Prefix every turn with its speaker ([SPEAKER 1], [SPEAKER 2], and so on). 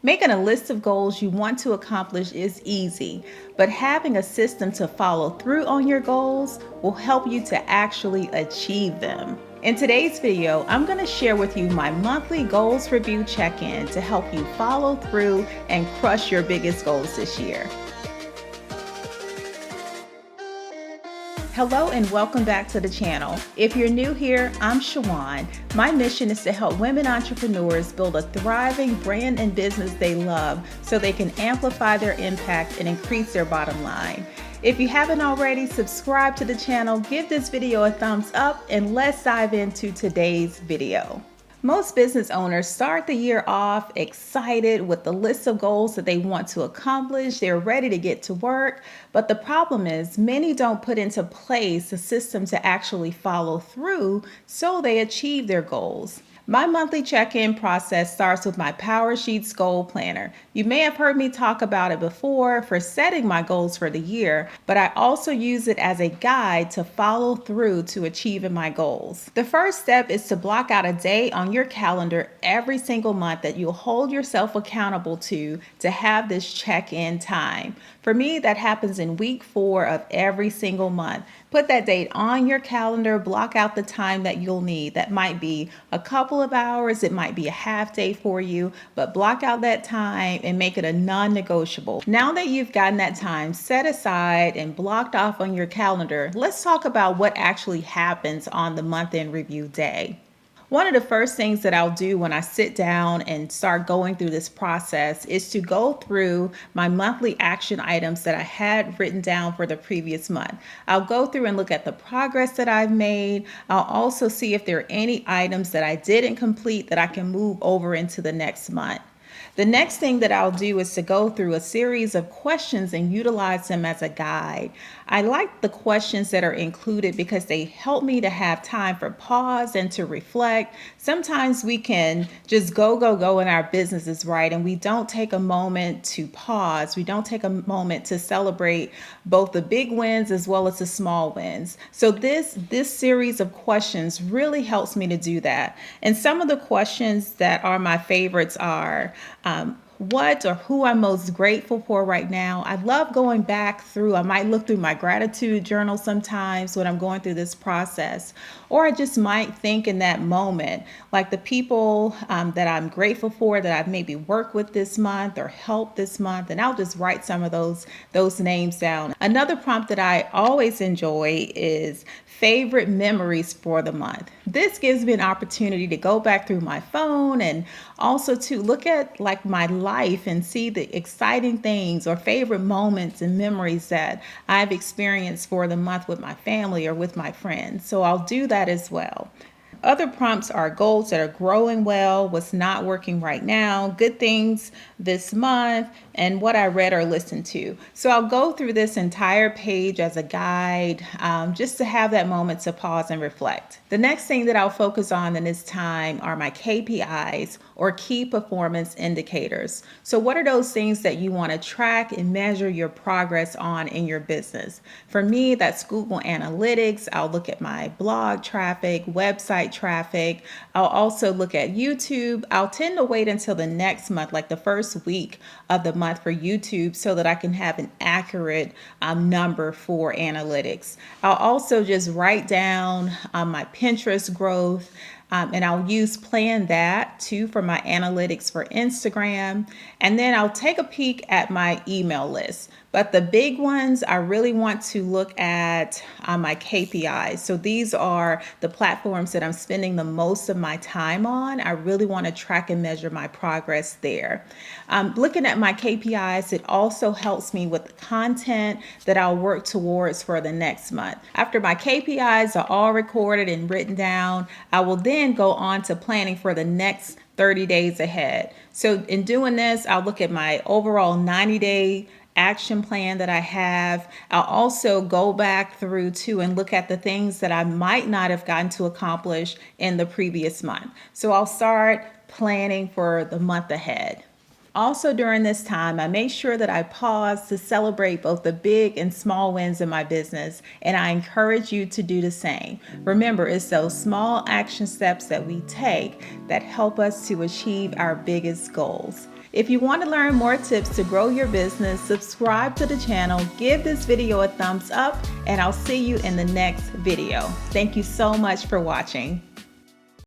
[SPEAKER 1] Making a list of goals you want to accomplish is easy, but having a system to follow through on your goals will help you to actually achieve them. In today's video, I'm going to share with you my monthly goals review check-in to help you follow through and crush your biggest goals this year. Hello and welcome back to the channel. If you're new here, I'm Shawon. My mission is to help women entrepreneurs build a thriving brand and business they love so they can amplify their impact and increase their bottom line. If you haven't already, subscribe to the channel, give this video a thumbs up, and let's dive into today's video. Most business owners start the year off excited with the list of goals that they want to accomplish. They're ready to get to work. But the problem is many don't put into place a system to actually follow through so they achieve their goals. My monthly check-in process starts with my Powersheets Goal Planner. You may have heard me talk about it before for setting my goals for the year, but I also use it as a guide to follow through to achieving my goals. The first step is to block out a day on your calendar every single month that you'll hold yourself accountable to have this check-in time. For me, that happens in week 4 of every single month. Put that date on your calendar, block out the time that you'll need. That might be a couple of hours, it might be a half day for you, but block out that time and make it a non-negotiable. Now that you've gotten that time set aside and blocked off on your calendar, let's talk about what actually happens on the month-end review day. One of the first things that I'll do when I sit down and start going through this process is to go through my monthly action items that I had written down for the previous month. I'll go through and look at the progress that I've made. I'll also see if there are any items that I didn't complete that I can move over into the next month. The next thing that I'll do is to go through a series of questions and utilize them as a guide. I like the questions that are included because they help me to have time for pause and to reflect. Sometimes we can just go in our businesses, right? And we don't take a moment to pause. We don't take a moment to celebrate both the big wins as well as the small wins. So this series of questions really helps me to do that. And some of the questions that are my favorites are, what or who I'm most grateful for right now. I love going back through, I might look through my gratitude journal sometimes when I'm going through this process, or I just might think in that moment, like the people that I'm grateful for that I've maybe worked with this month or helped this month, and I'll just write some of those names down. Another prompt that I always enjoy is favorite memories for the month. This gives me an opportunity to go back through my phone and also to look at like my life and see the exciting things or favorite moments and memories that I've experienced for the month with my family or with my friends. So I'll do that as well. Other prompts are goals that are growing well, what's not working right now, good things this month, and what I read or listened to. So I'll go through this entire page as a guide, just to have that moment to pause and reflect. The next thing that I'll focus on in this time are my KPIs or key performance indicators. So what are those things that you want to track and measure your progress on in your business? For me, that's Google Analytics. I'll look at my blog traffic, website traffic. I'll also look at YouTube. I'll tend to wait until the next month, like the first week of the month for YouTube, so that I can have an accurate number for analytics. I'll also just write down my Pinterest growth. And I'll use Plan That too for my analytics for Instagram. And then I'll take a peek at my email list. But the big ones, I really want to look at my KPIs. So these are the platforms that I'm spending the most of my time on. I really want to track and measure my progress there. Looking at my KPIs, it also helps me with the content that I'll work towards for the next month. After my KPIs are all recorded and written down, I will then go on to planning for the next 30 days ahead. So in doing this, I'll look at my overall 90-day action plan that I have. I'll also go back through too and look at the things that I might not have gotten to accomplish in the previous month. So I'll start planning for the month ahead. Also during this time, I make sure that I pause to celebrate both the big and small wins in my business, and I encourage you to do the same. Remember, it's those small action steps that we take that help us to achieve our biggest goals. If you want to learn more tips to grow your business, subscribe to the channel, give this video a thumbs up, and I'll see you in the next video. Thank you so much for watching.